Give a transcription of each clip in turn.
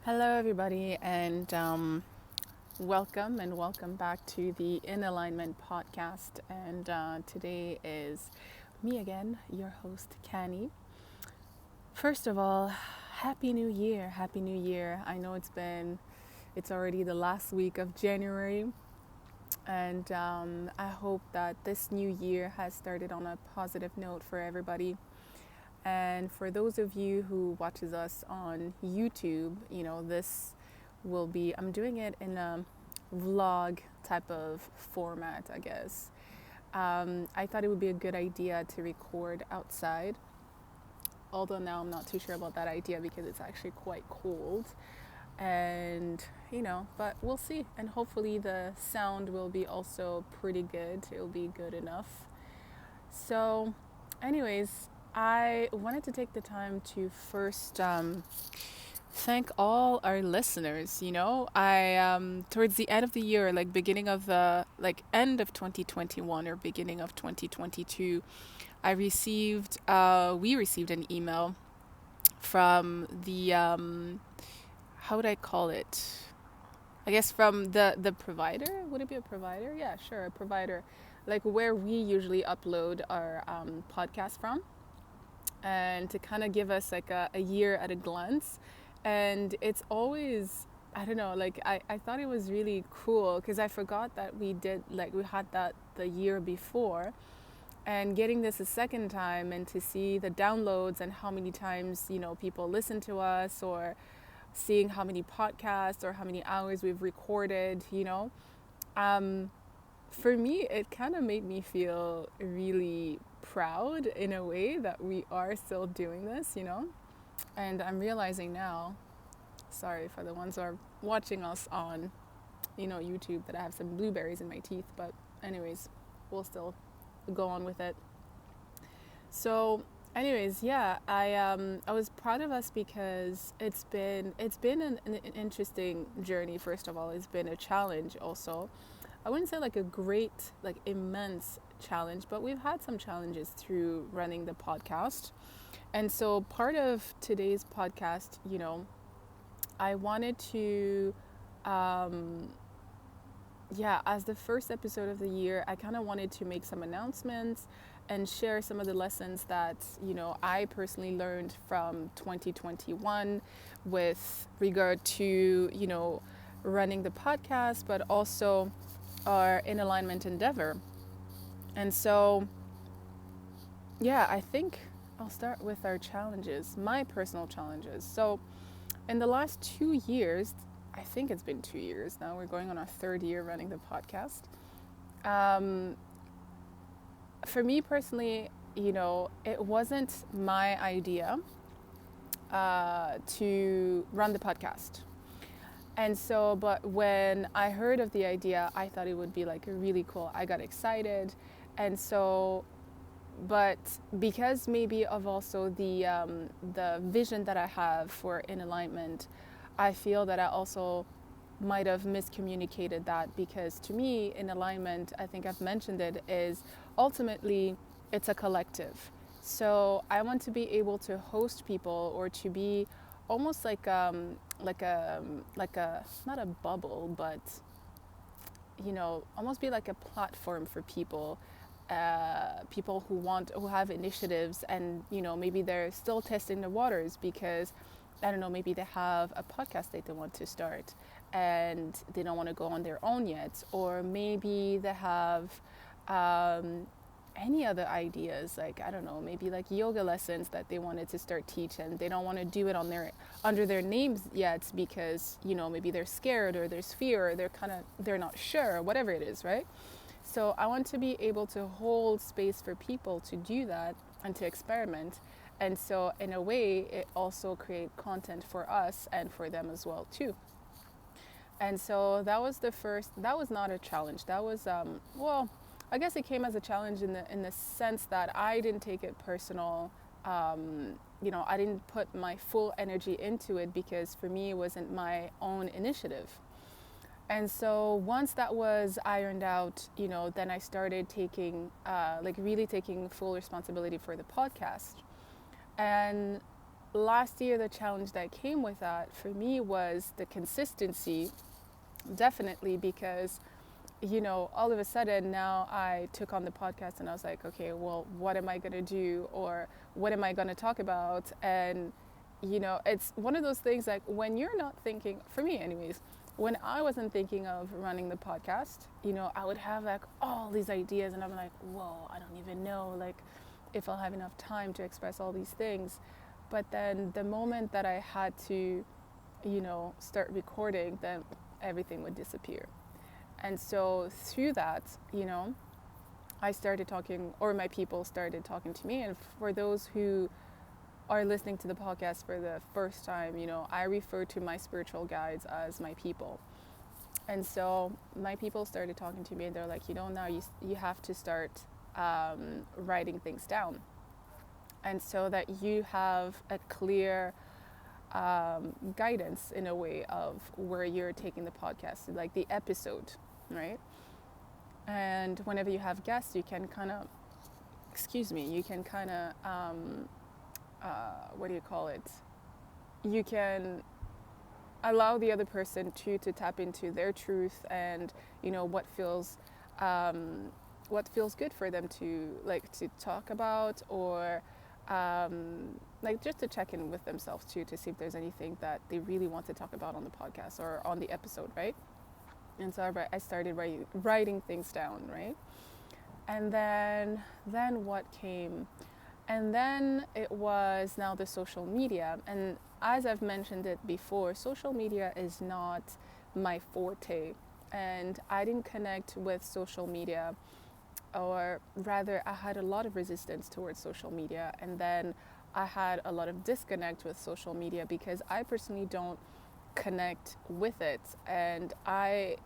Hello, everybody, and welcome back to the In Alignment podcast. And today is me again, your host, Canny. First of all, Happy New Year! Happy New Year! I know it's already the last week of January, and I hope that this new year has started on a positive note for everybody. And for those of you who watches us on YouTube, this will be, I'm doing it in a vlog type of format, I guess. I thought it would be a good idea to record outside, although now I'm not too sure about that idea because it's actually quite cold. And, but we'll see. And hopefully the sound will be also pretty good. It'll be good enough. So, anyways, I wanted to take the time to first thank all our listeners. I towards the end of the year, like beginning of the end of 2021 or beginning of 2022, we received an email from the how would I call it? I guess from the provider. Would it be a provider? Yeah, sure, a provider, like where we usually upload our podcast from, and to kind of give us like a year at a glance. And it's always, I don't know, like I thought it was really cool because I forgot that we had that the year before, and getting this a second time and to see the downloads and how many times people listen to us, or seeing how many podcasts or how many hours we've recorded. For me, it kind of made me feel really proud in a way that we are still doing this. And I'm realizing now, sorry for the ones who are watching us on YouTube, that I have some blueberries in my teeth, but anyways, we'll still go on with it. So anyways, yeah, I was proud of us because it's been an interesting journey. First of all, it's been a challenge also. I wouldn't say like a great, like immense challenge, but we've had some challenges through running the podcast. And so part of today's podcast, I wanted to, as the first episode of the year, I kind of wanted to make some announcements and share some of the lessons that, I personally learned from 2021 with regard to, running the podcast, but also our in alignment endeavor. And so, I think I'll start with our challenges, my personal challenges. So, in the last 2 years, I think it's been 2 years now, we're going on our third year running the podcast. For me personally, it wasn't my idea to run the podcast. And so, but when I heard of the idea, I thought it would be like really cool. I got excited. And so, but because maybe of also the vision that I have for In Alignment, I feel that I also might have miscommunicated that, because to me, In Alignment, I think I've mentioned it, is ultimately it's a collective. So I want to be able to host people, or to be almost like a not a bubble, but almost be like a platform for people, people who have initiatives, and maybe they're still testing the waters because I don't know, maybe they have a podcast that they want to start and they don't want to go on their own yet, or maybe they have any other ideas, like I don't know, maybe like yoga lessons that they wanted to start teach, and they don't want to do it under their names yet because maybe they're scared, or there's fear, or they're not sure, whatever it is, right? So I want to be able to hold space for people to do that and to experiment. And so in a way, it also create content for us and for them as well too. And so that was not a challenge. That was I guess it came as a challenge in the sense that I didn't take it personal. I didn't put my full energy into it, because for me it wasn't my own initiative. And so once that was ironed out, then I started really taking full responsibility for the podcast. And last year, the challenge that came with that for me was the consistency, definitely, because all of a sudden now I took on the podcast and I was like, okay, well, what am I going to do, or what am I going to talk about? And it's one of those things, like, when you're not thinking, for me anyways, when I wasn't thinking of running the podcast, I would have like all these ideas and I'm like, whoa, I don't even know like if I'll have enough time to express all these things. But then the moment that I had to, start recording, then everything would disappear. And so through that, I started talking, or my people started talking to me. And for those who are listening to the podcast for the first time, I refer to my spiritual guides as my people. And so my people started talking to me and they're like, now you have to start writing things down. And so that you have a clear guidance in a way of where you're taking the podcast, like the episode, right? And whenever you have guests, you can kind of, what do you call it? You can allow the other person to tap into their truth and what feels good for them to talk about, or just to check in with themselves too, to see if there's anything that they really want to talk about on the podcast or on the episode, right? And so I started writing things down, right? And then what came? And then it was now the social media. And as I've mentioned it before, social media is not my forte. And I didn't connect with social media, or rather I had a lot of resistance towards social media. And then I had a lot of disconnect with social media because I personally don't connect with it. And I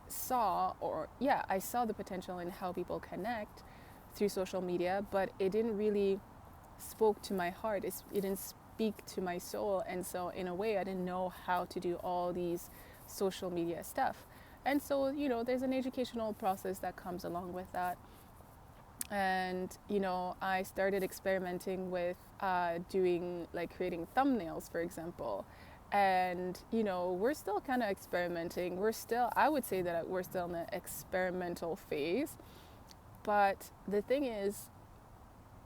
saw the potential in how people connect through social media, but it didn't really spoke to my heart. It didn't speak to my soul. And so in a way, I didn't know how to do all these social media stuff. And so, there's an educational process that comes along with that. And, I started experimenting with creating thumbnails, for example. And, we're still kind of experimenting. I would say that we're still in the experimental phase. But the thing is,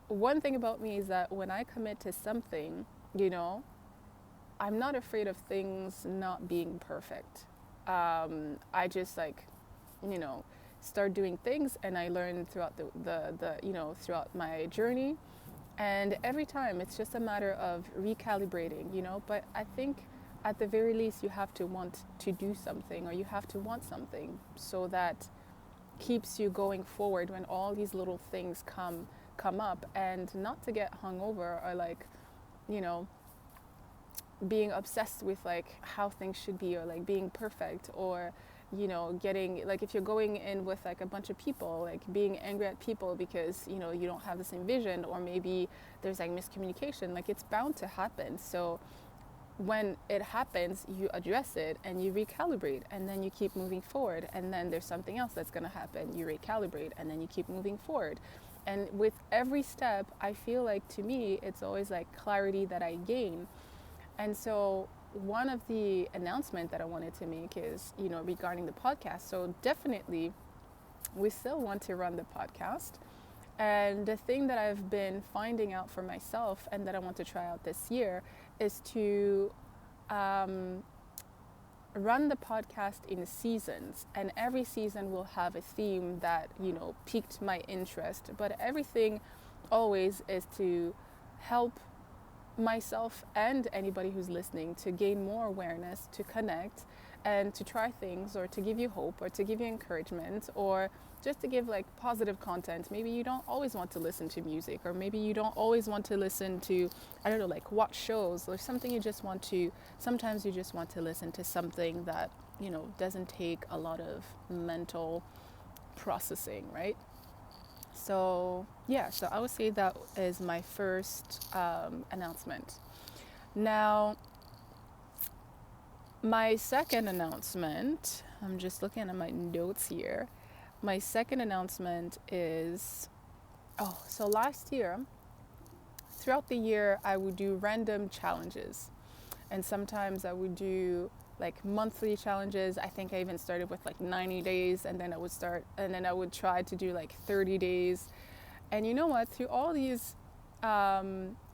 one thing about me is that when I commit to something, I'm not afraid of things not being perfect. I just start doing things, and I learn throughout throughout my journey. And every time it's just a matter of recalibrating, but I think at the very least you have to want to do something, or you have to want something, so that keeps you going forward when all these little things come up, and not to get hung over, or being obsessed with how things should be, or being perfect, or getting if you're going in with a bunch of people, being angry at people because you don't have the same vision, or maybe there's miscommunication. It's bound to happen. So when it happens, you address it and you recalibrate, and then you keep moving forward. And then there's something else that's going to happen. You recalibrate, and then you keep moving forward. And with every step, I feel to me, it's always clarity that I gain. And so one of the announcements that I wanted to make is, regarding the podcast. So definitely, we still want to run the podcast. And the thing that I've been finding out for myself, and that I want to try out this year, is to run the podcast in seasons. And every season will have a theme that, piqued my interest. But everything always is to help myself and anybody who's listening to gain more awareness, to connect, and to try things, or to give you hope, or to give you encouragement, or just to give positive content. Maybe you don't always want to listen to music, or maybe you don't always want to listen to, watch shows, or something. Sometimes you just want to listen to something that, doesn't take a lot of mental processing, right? So I would say that is my first announcement. Now, my second announcement, I'm just looking at my notes here. My second announcement is, so last year, throughout the year, I would do random challenges. And sometimes I would do like monthly challenges. I think I even started with like 90 days, and then I would try to do like 30 days. And you know what? Through all these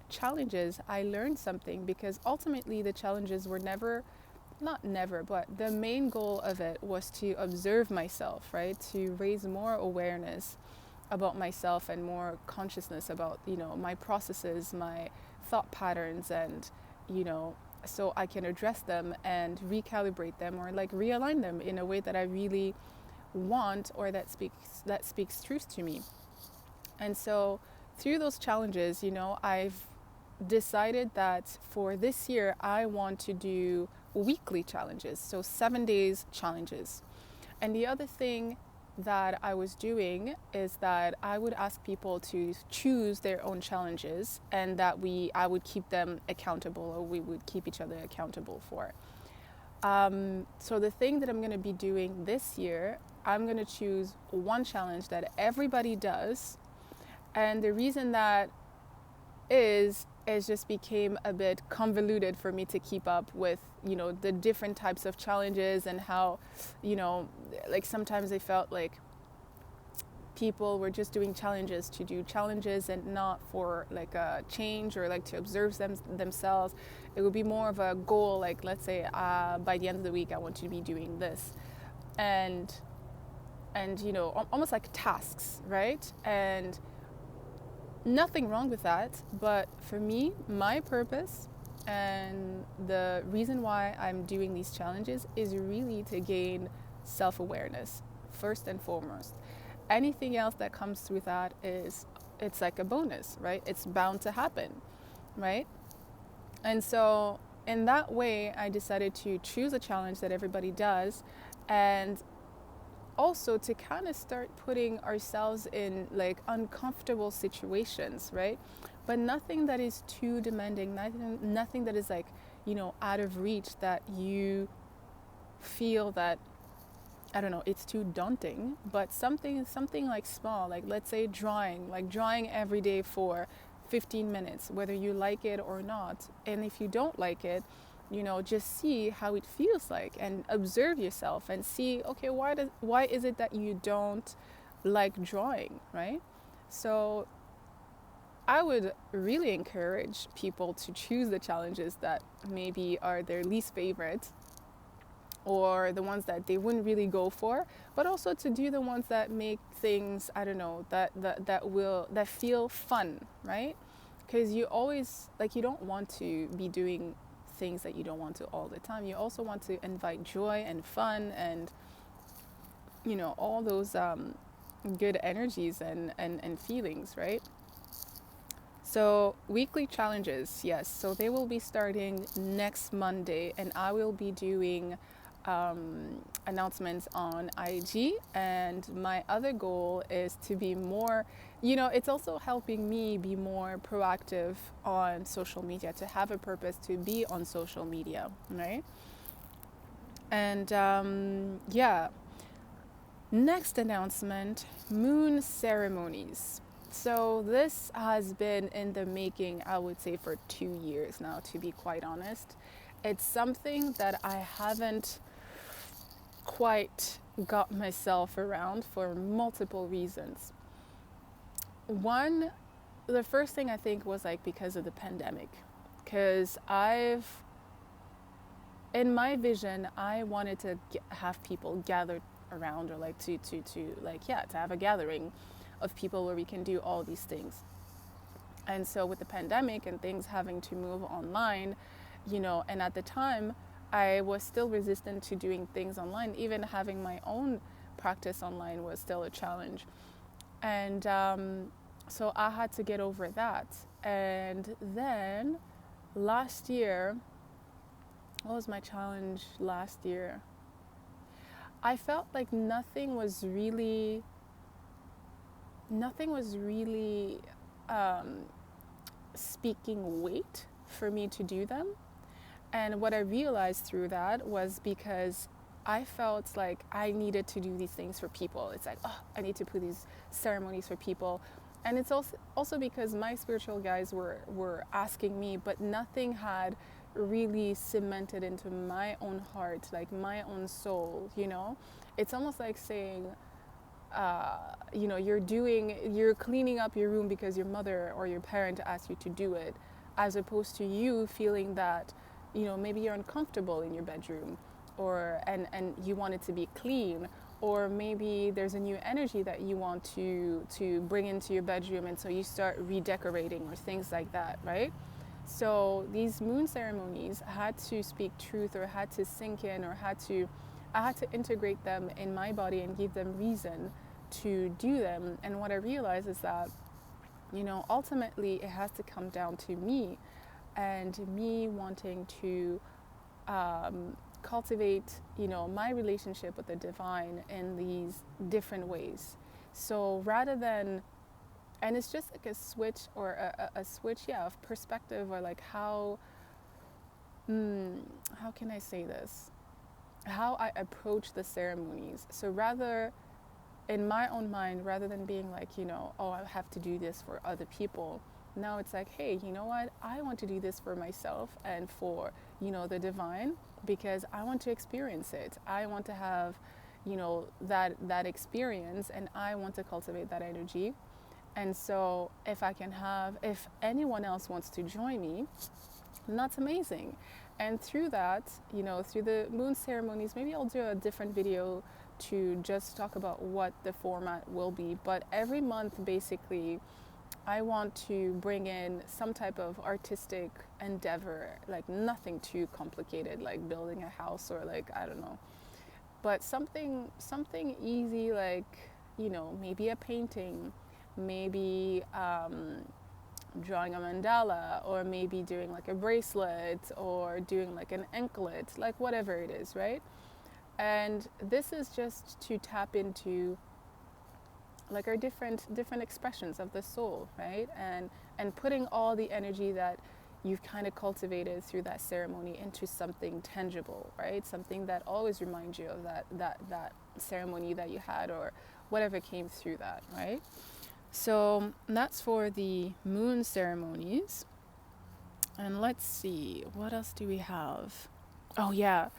challenges, I learned something, because ultimately the challenges were not never, but the main goal of it was to observe myself, right? To raise more awareness about myself and more consciousness about, my processes, my thought patterns, and, so I can address them and recalibrate them, or like realign them in a way that I really want, or that speaks truth to me. And so through those challenges, I've decided that for this year I want to do weekly challenges, so 7 days challenges. And the other thing that I was doing is that I would ask people to choose their own challenges, and that I would keep them accountable, or we would keep each other accountable for. So the thing that I'm going to be doing this year, I'm going to choose one challenge that everybody does. And the reason that is just became a bit convoluted for me to keep up with, the different types of challenges, and how, like sometimes I felt like people were just doing challenges to do challenges, and not for like a change, or like to observe themselves. It would be more of a goal, like let's say by the end of the week I want to be doing this, and almost like tasks, right? And nothing wrong with that, but for me, my purpose and the reason why I'm doing these challenges is really to gain self-awareness first and foremost. Anything else that comes through that it's like a bonus, right? It's bound to happen, right? And so in that way, I decided to choose a challenge that everybody does, and also to kind of start putting ourselves in like uncomfortable situations, right? But nothing that is too demanding, nothing that is like, out of reach, that you feel that, I don't know, it's too daunting. But something like small, like let's say drawing every day for 15 minutes, whether you like it or not. And if you don't like it, just see how it feels like, and observe yourself and see, okay, why is it that you don't like drawing, right? So I would really encourage people to choose the challenges that maybe are their least favorite, or the ones that they wouldn't really go for, but also to do the ones that make things, I don't know, that feel fun, right? Because you always, like, you don't want to be doing things that you don't want to all the time. You also want to invite joy and fun, and all those good energies and feelings, right? So weekly challenges, yes, so they will be starting next Monday, and I will be doing announcements on IG. And my other goal is to be more, it's also helping me be more proactive on social media, to have a purpose to be on social media, right? And next announcement, moon ceremonies. So this has been in the making, I would say, for 2 years now, to be quite honest. It's something that I haven't quite got myself around for multiple reasons. One, the first thing I think was like because of the pandemic, because in my vision, I wanted to have people gathered around, or like to have a gathering of people where we can do all these things. And so with the pandemic and things having to move online, and at the time I was still resistant to doing things online. Even having my own practice online was still a challenge. And so I had to get over that. And then last year, what was my challenge last year? I felt like nothing was really speaking weight for me to do them. And what I realized through that was because I felt like I needed to do these things for people. It's like, oh, I need to put these ceremonies for people. And it's also because my spiritual guides were asking me, but nothing had really cemented into my own heart, like my own soul, you know? It's almost like saying, you're cleaning up your room because your mother or your parent asked you to do it, as opposed to you feeling that, maybe you're uncomfortable in your bedroom, and you want it to be clean, or maybe there's a new energy that you want to bring into your bedroom, and so you start redecorating or things like that, right? So these moon ceremonies had to speak truth, or had to sink in, or I had to integrate them in my body and give them reason to do them. And what I realized is that, ultimately it has to come down to me, and me wanting to cultivate, my relationship with the divine in these different ways. So rather than, and it's just like a switch, or a switch, of perspective, or like how can I say this? How I approach the ceremonies. So rather, in my own mind, rather than being like, oh, I have to do this for other people, now it's like, hey, you know what? I want to do this for myself and for, the divine, because I want to experience it. I want to have, that experience, and I want to cultivate that energy. And so if anyone else wants to join me, that's amazing. And through that, through the moon ceremonies, maybe I'll do a different video to just talk about what the format will be. But every month, basically, I want to bring in some type of artistic endeavor, like nothing too complicated, like building a house, or like, I don't know, but something easy, like, maybe a painting, maybe drawing a mandala, or maybe doing like a bracelet, or doing like an anklet, like whatever it is, right? And this is just to tap into like our different expressions of the soul, right? And putting all the energy that you've kind of cultivated through that ceremony into something tangible, right? Something that always reminds you of that ceremony that you had, or whatever came through that, right? So that's for the moon ceremonies. And let's see, what else do we have? Oh yeah,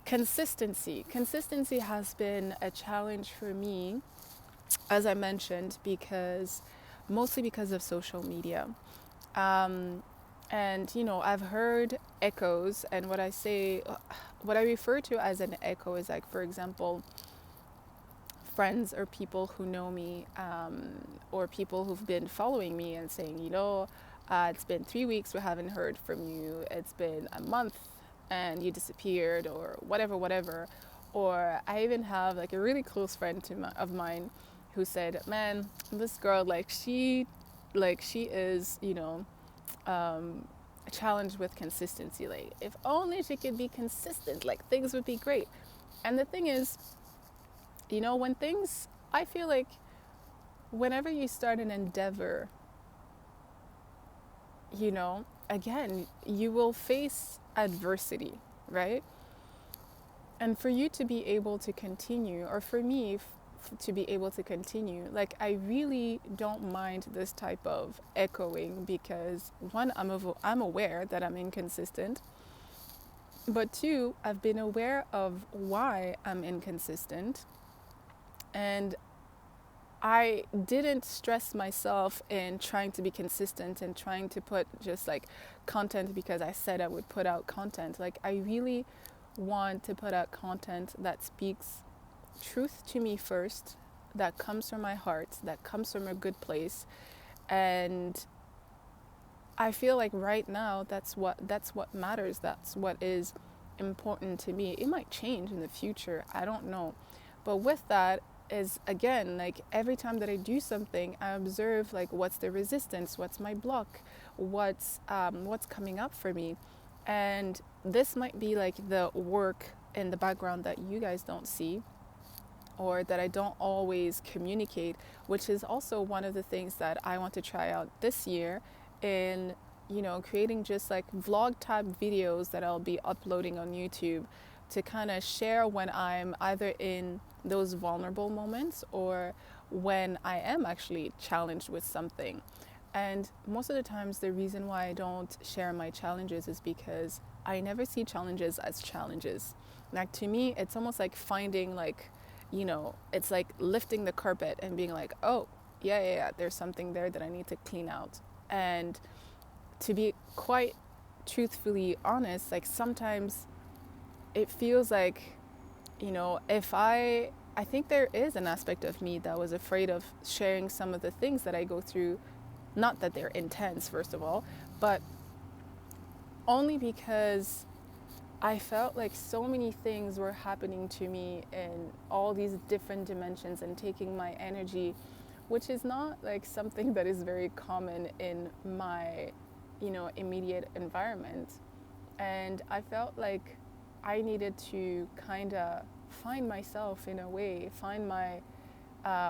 consistency. Consistency has been a challenge for me, as I mentioned, mostly because of social media. And, I've heard echoes, and what I refer to as an echo is, like, for example, friends or people who know me, or people who've been following me and saying, it's been 3 weeks, we haven't heard from you. It's been a month and you disappeared, or whatever. Or I even have like a really close friend of mine who said, man, this girl, she is, challenged with consistency. Like, if only she could be consistent, like things would be great. And the thing is, I feel like whenever you start an endeavor, again, you will face adversity, right? And for you to be able to continue, or for me to be able to continue, like, I really don't mind this type of echoing, because one, I'm aware that I'm inconsistent, but two, I've been aware of why I'm inconsistent, and I didn't stress myself in trying to be consistent and trying to put just like content because I said I would put out content. Like, I really want to put out content that speaks truth to me first, that comes from my heart, that comes from a good place. And I feel like right now that's what matters. That's what is important to me. It might change in the future, I don't know. But with that is, again, like, every time that I do something, I observe like what's the resistance, what's my block, what's coming up for me. And this might be like the work in the background that you guys don't see, or that I don't always communicate, which is also one of the things that I want to try out this year in, creating just like vlog type videos that I'll be uploading on YouTube, to kind of share when I'm either in those vulnerable moments, or when I am actually challenged with something. And most of the times, the reason why I don't share my challenges is because I never see challenges as challenges. Like, to me, it's almost like finding, like, it's like lifting the carpet and being like, oh, yeah, there's something there that I need to clean out. And to be quite truthfully honest, like, sometimes it feels like, if I think there is an aspect of me that was afraid of sharing some of the things that I go through. Not that they're intense, first of all, but only because I felt like so many things were happening to me in all these different dimensions and taking my energy, which is not like something that is very common in my, immediate environment. And I felt like I needed to kind of find myself in a way, find my,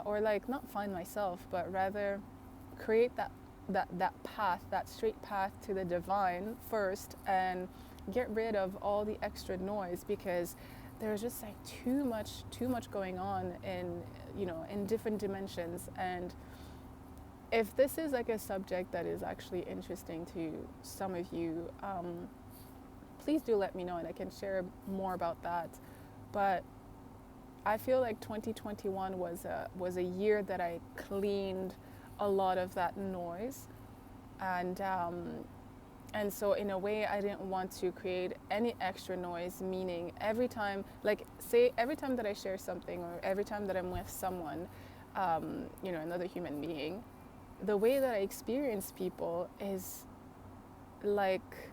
or like not find myself, but rather create that path, that straight path to the divine first, and get rid of all the extra noise, because there's just like too much going on in different dimensions. And if this is like a subject that is actually interesting to some of you, please do let me know and I can share more about that. But I feel like 2021 was a year that I cleaned a lot of that noise, and so in a way I didn't want to create any extra noise, meaning every time that I share something, or every time that I'm with someone, another human being, the way that I experience people is like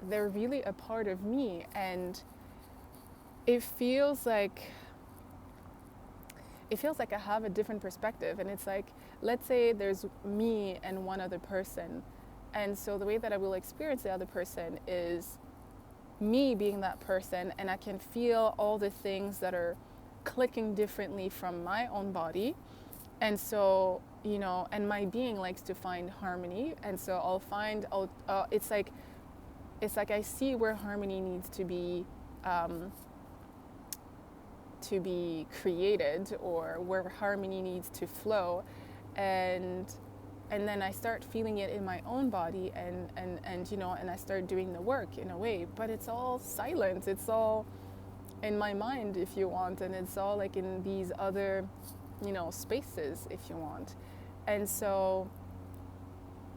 they're really a part of me, and it feels like I have a different perspective. And it's like, let's say there's me and one other person, and so the way that I will experience the other person is me being that person, and I can feel all the things that are clicking differently from my own body. And so, and my being likes to find harmony, and so it's like I see where harmony needs to be created, or where harmony needs to flow, and then I start feeling it in my own body, and I start doing the work in a way. But it's all silent, it's all in my mind, if you want, and it's all like in these other spaces, if you want. And so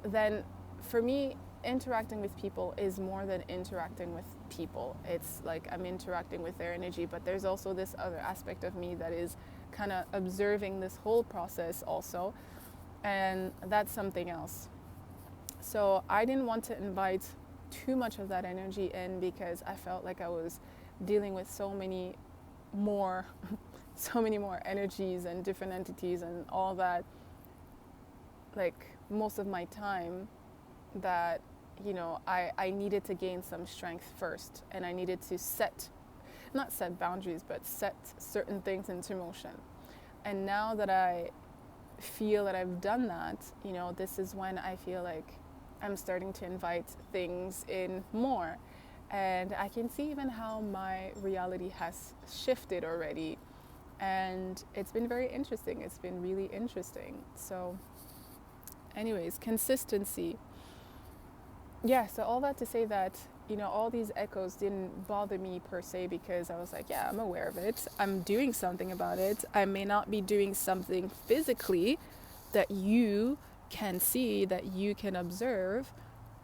then for me, interacting with people is more than interacting with people. It's like I'm interacting with their energy, but there's also this other aspect of me that is kind of observing this whole process also, and that's something else. So I didn't want to invite too much of that energy in, because I felt like I was dealing with so many more energies and different entities and all that, like most of my time, that I needed to gain some strength first, and I needed to not set boundaries, but set certain things into motion. And now that I feel that I've done that, this is when I feel like I'm starting to invite things in more, and I can see even how my reality has shifted already, and it's been very interesting. It's been really interesting. So anyways, consistency. Yeah, so all that to say that, all these echoes didn't bother me per se, because I was like, yeah, I'm aware of it. I'm doing something about it. I may not be doing something physically that you can see, that you can observe,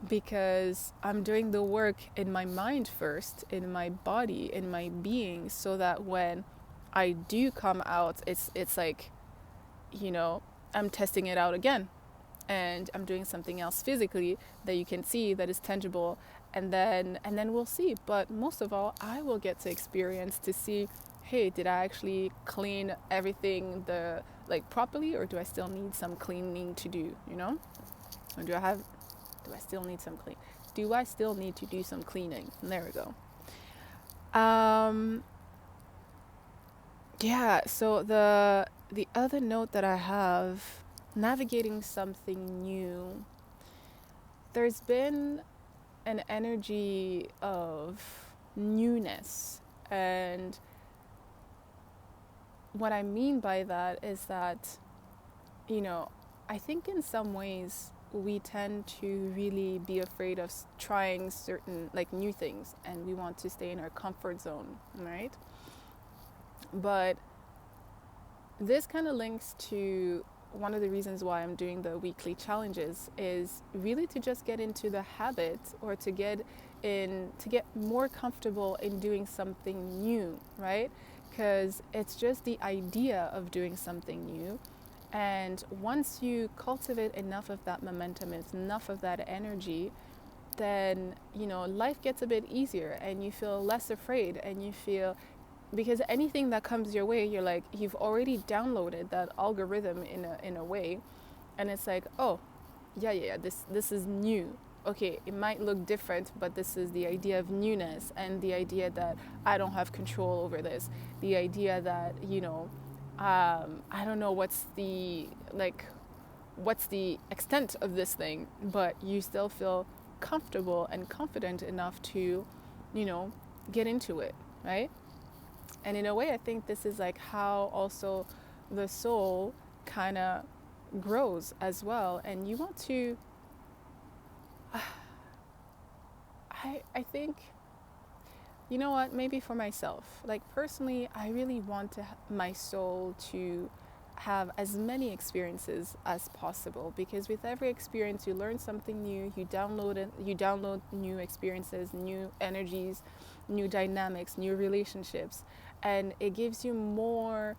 because I'm doing the work in my mind first, in my body, in my being, so that when I do come out, it's like, I'm testing it out again. And I'm doing something else physically that you can see, that is tangible, and then we'll see. But most of all, I will get to experience to see, hey, did I actually clean everything properly, or do I still need some cleaning to do, or do I still need some clean? Do I still need to do some cleaning? And there we go. Yeah, so the other note that I have, navigating something new. There's been an energy of newness, and what I mean by that is that, I think in some ways we tend to really be afraid of trying certain like new things, and we want to stay in our comfort zone, right? But this kind of links to one of the reasons why I'm doing the weekly challenges, is really to just get into the habit, or to get more comfortable in doing something new, right? Because it's just the idea of doing something new. And once you cultivate enough of that momentum, enough of that energy, then, life gets a bit easier, and you feel less afraid, and you feel, because anything that comes your way, you're like, you've already downloaded that algorithm in a way, and it's like, oh, yeah, this is new. Okay, it might look different, but this is the idea of newness, and the idea that I don't have control over this, the idea that, I don't know what's the extent of this thing, but you still feel comfortable and confident enough to, get into it, right? And in a way, I think this is like how also the soul kind of grows as well. And you want to, I think, you know what, maybe for myself, like personally, I really want my soul to have as many experiences as possible, because with every experience you learn something new, you download new experiences, new energies, new dynamics, new relationships, and it gives you more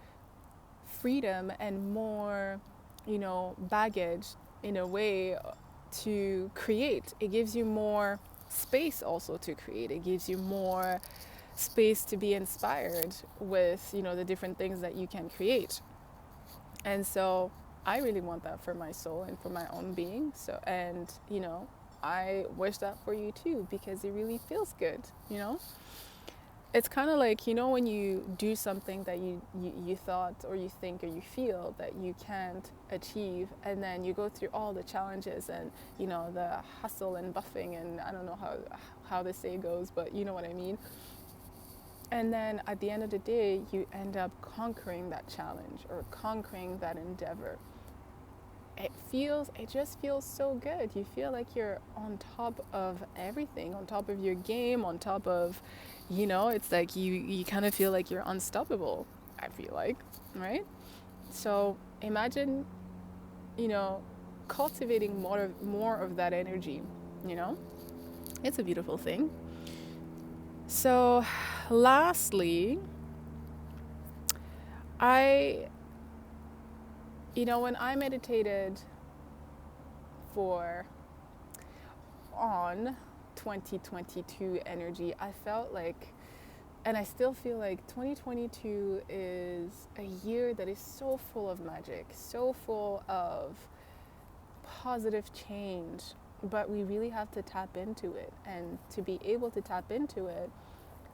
freedom and more, baggage in a way to create. It gives you more space also to create. It gives you more space to be inspired with, the different things that you can create. And so I really want that for my soul and for my own being. So, and, I wish that for you too, because it really feels good, It's kind of like, when you do something that you thought or you think or you feel that you can't achieve, and then you go through all the challenges and, the hustle and buffing, and I don't know how the say goes, but you know what I mean. And then at the end of the day, you end up conquering that challenge or conquering that endeavor. It just feels so good. You feel like you're on top of everything, on top of your game, on top of, it's like you kind of feel like you're unstoppable, I feel like, right? So imagine, cultivating more of that energy, It's a beautiful thing. So lastly, when I meditated on 2022 energy, I felt like, and I still feel like 2022 is a year that is so full of magic, so full of positive change, but we really have to tap into it. And to be able to tap into it,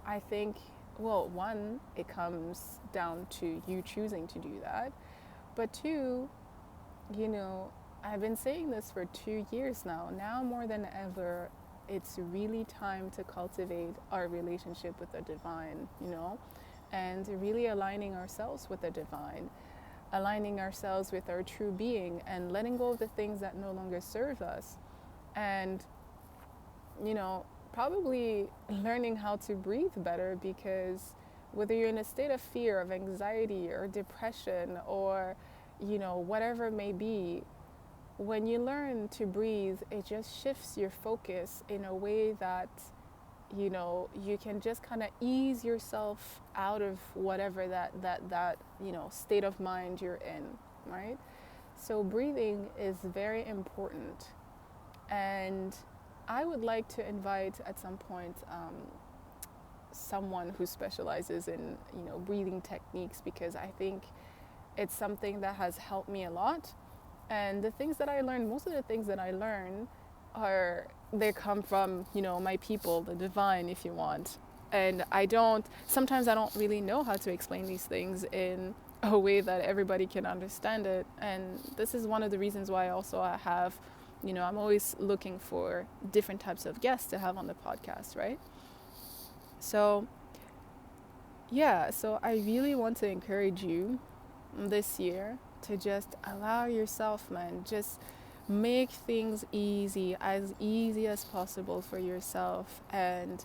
I think, well, one, it comes down to you choosing to do that. But two, I've been saying this for 2 years now. Now more than ever, it's really time to cultivate our relationship with the divine, and really aligning ourselves with the divine, aligning ourselves with our true being, and letting go of the things that no longer serve us. And, probably learning how to breathe better, because whether you're in a state of fear, of anxiety or depression, or whatever it may be, when you learn to breathe, it just shifts your focus in a way that you can just kind of ease yourself out of whatever that state of mind you're in, right? So breathing is very important, and I would like to invite at some point someone who specializes in breathing techniques, because I think it's something that has helped me a lot. And the things that I learned, most of the things that I learn they come from, my people, the divine, if you want. And sometimes I don't really know how to explain these things in a way that everybody can understand it. And this is one of the reasons why also I have, I'm always looking for different types of guests to have on the podcast, right? So, yeah, so I really want to encourage you this year to just allow yourself, man, just make things easy as possible for yourself, and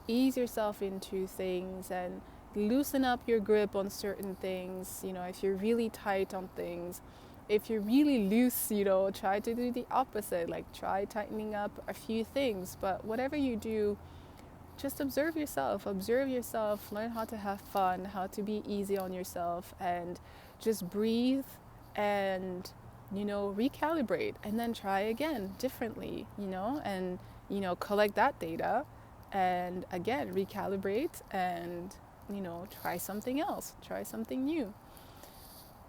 ease yourself into things and loosen up your grip on certain things. You know, if you're really tight on things, if you're really loose, you know, try to do the opposite, like try tightening up a few things. But whatever you do, just observe yourself, learn how to have fun, how to be easy on yourself, and just breathe and, you know, recalibrate, and then try again differently, you know, and, you know, collect that data and again recalibrate and, you know, try something else, try something new.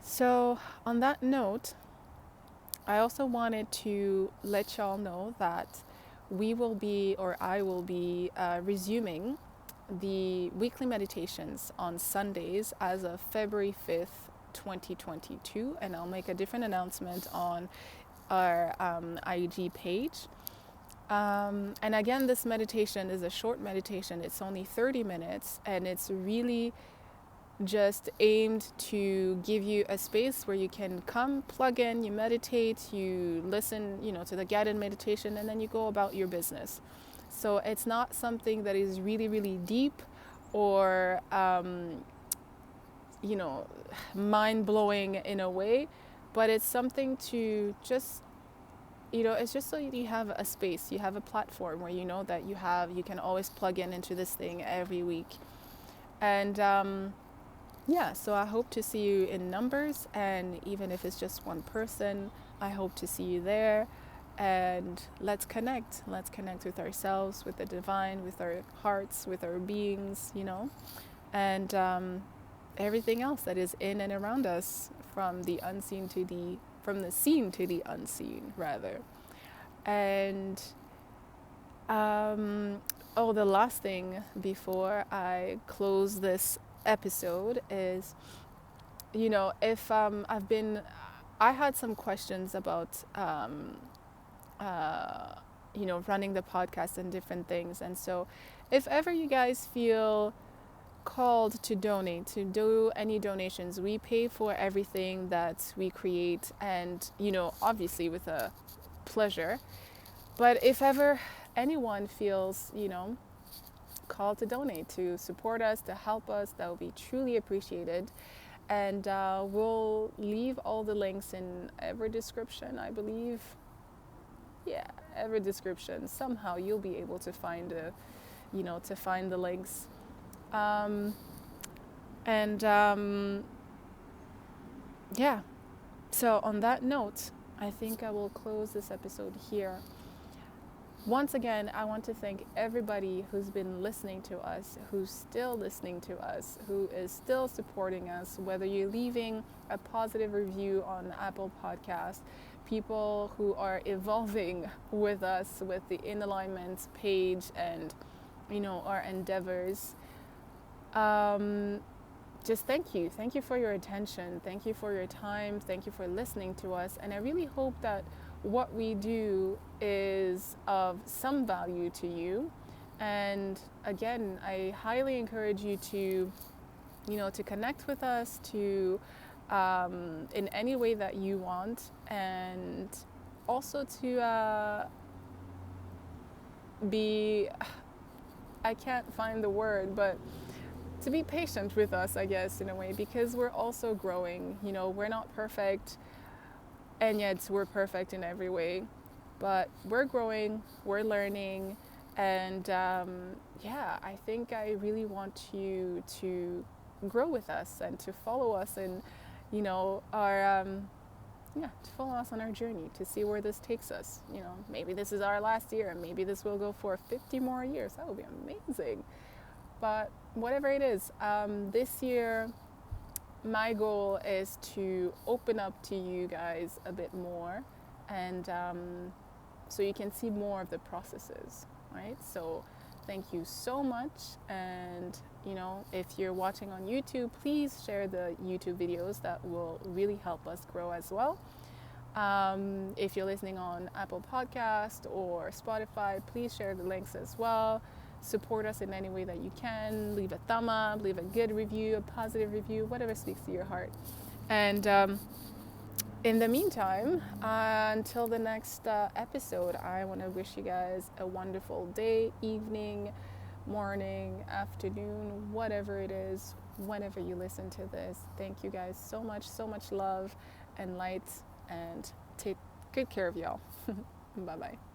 So on that note, I also wanted to let y'all know that I will be resuming the weekly meditations on Sundays as of February 5th, 2022. And I'll make a different announcement on our IG page. And again, this meditation is a short meditation. It's only 30 minutes, and it's really just aimed to give you a space where you can come, plug in, you meditate, you listen, you know, to the guided meditation, and then you go about your business. So it's not something that is really, really deep or, you know, mind-blowing in a way, but it's something to just, you know, it's just so you have a space, you have a platform where you know that you can always plug into this thing every week. And yeah, so I hope to see you in numbers, and even if it's just one person, I hope to see you there. And let's connect with ourselves, with the divine, with our hearts, with our beings, you know, and everything else that is in and around us, from the seen to the unseen, rather. And the last thing before I close this episode is, you know, if I had some questions about you know, running the podcast and different things. And so if ever you guys feel called to donate, to do any donations, we pay for everything that we create, and, you know, obviously with a pleasure. But if ever anyone feels, you know, called to donate, to support us, to help us, that would be truly appreciated. And we'll leave all the links in every description, I believe. Yeah, every description. Somehow you'll be able to find the links. Yeah. So on that note, I think I will close this episode here. Once again, I want to thank everybody who's been listening to us, who's still listening to us, who is still supporting us, whether you're leaving a positive review on Apple Podcasts, people who are evolving with us with the In Alignment page and, you know, our endeavors. Just thank you. Thank you for your attention. Thank you for your time. Thank you for listening to us. And I really hope that what we do is of some value to you. And again, I highly encourage you to, you know, to connect with us, to in any way that you want, and also to be, I can't find the word, but to be patient with us, I guess, in a way, because we're also growing. You know, we're not perfect, and yet we're perfect in every way, but we're growing, we're learning. And I think I really want you to grow with us and to follow us in, you know, our to follow us on our journey, to see where this takes us. You know, maybe this is our last year, and maybe this will go for 50 more years. That would be amazing. But whatever it is, this year, my goal is to open up to you guys a bit more, and so you can see more of the processes, right? So thank you so much. And, you know, if you're watching on YouTube, please share the YouTube videos. That will really help us grow as well. If you're listening on Apple Podcast or Spotify, please share the links as well. Support us in any way that you can. Leave a thumb up, leave a good review, a positive review, whatever speaks to your heart. And in the meantime, until the next episode, I want to wish you guys a wonderful day, evening, morning, afternoon, whatever it is, whenever you listen to this. Thank you guys so much love and light, and take good care of y'all. Bye bye.